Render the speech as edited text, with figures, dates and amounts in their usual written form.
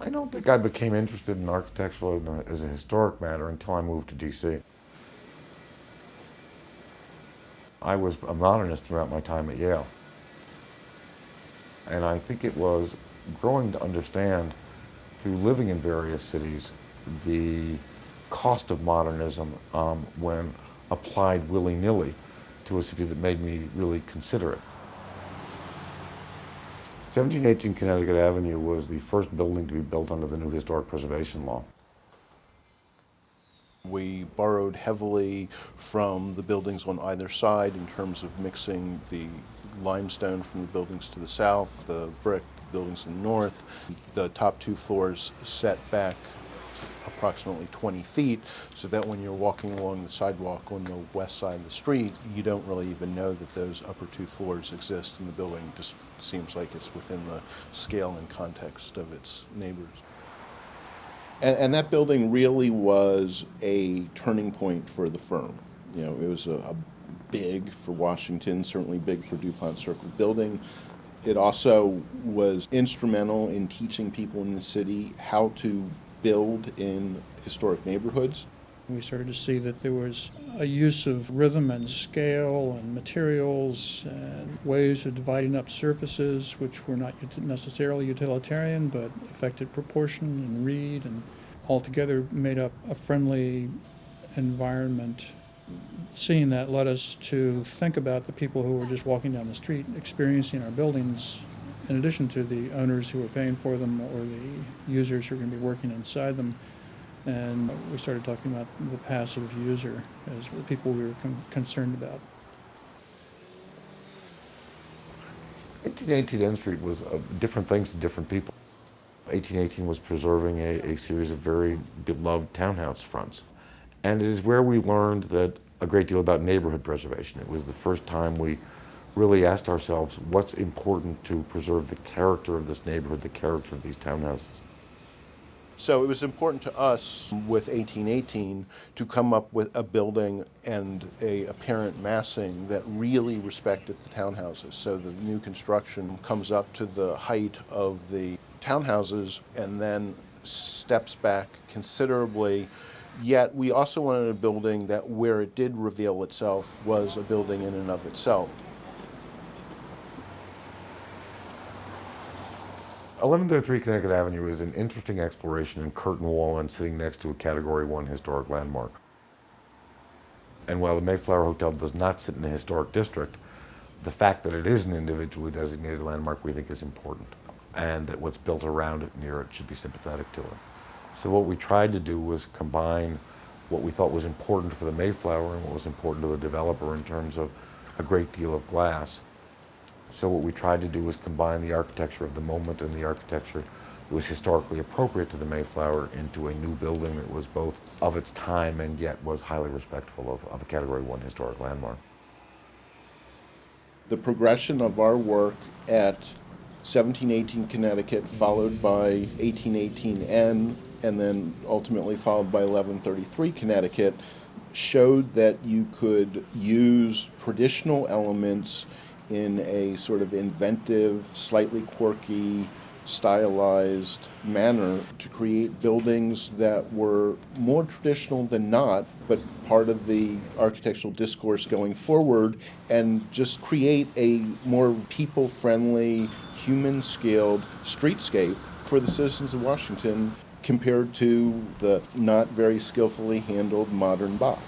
I don't think I became interested in architecture as a historic matter until I moved to DC. I was a modernist throughout my time at Yale. And I think it was growing to understand through living in various cities the cost of modernism when applied willy-nilly to a city that made me really consider it. 1718 Connecticut Avenue was the first building to be built under the new historic preservation law. We borrowed heavily from the buildings on either side in terms of mixing the limestone from the buildings to the south, the brick buildings in the north. The top two floors set back approximately 20 feet, so that when you're walking along the sidewalk on the west side of the street, you don't really even know that those upper two floors exist, and the building just seems like it's within the scale and context of its neighbors. And that building really was a turning point for the firm. You know, it was a big for Washington, certainly big for Dupont Circle building. It also was instrumental in teaching people in the city how to build in historic neighborhoods. We started to see that there was a use of rhythm and scale and materials and ways of dividing up surfaces which were not necessarily utilitarian but affected proportion and read, and altogether made up a friendly environment. Seeing that led us to think about the people who were just walking down the street experiencing our buildings, in addition to the owners who were paying for them or the users who are going to be working inside them. And we started talking about the passive user as the people we were concerned about. 1818 N Street was different things to different people. 1818 was preserving a series of very beloved townhouse fronts. And it is where we learned that a great deal about neighborhood preservation. It was the first time we really asked ourselves what's important to preserve the character of this neighborhood, the character of these townhouses. So it was important to us with 1818 to come up with a building and a apparent massing that really respected the townhouses. So the new construction comes up to the height of the townhouses and then steps back considerably. Yet we also wanted a building that where it did reveal itself was a building in and of itself. 1133 Connecticut Avenue is an interesting exploration in curtain wall and sitting next to a Category 1 historic landmark. And while the Mayflower Hotel does not sit in a historic district, the fact that it is an individually designated landmark we think is important, and that what's built around it, near it, should be sympathetic to it. So what we tried to do was combine what we thought was important for the Mayflower and what was important to the developer in terms of a great deal of glass. So what we tried to do was combine the architecture of the moment and the architecture that was historically appropriate to the Mayflower into a new building that was both of its time and yet was highly respectful of a Category 1 historic landmark. The progression of our work at 1718 Connecticut, followed by 1818N, and then ultimately followed by 1133 Connecticut, showed that you could use traditional elements in a sort of inventive, slightly quirky, stylized manner to create buildings that were more traditional than not, but part of the architectural discourse going forward, and just create a more people-friendly, human-scaled streetscape for the citizens of Washington compared to the not very skillfully handled modern box.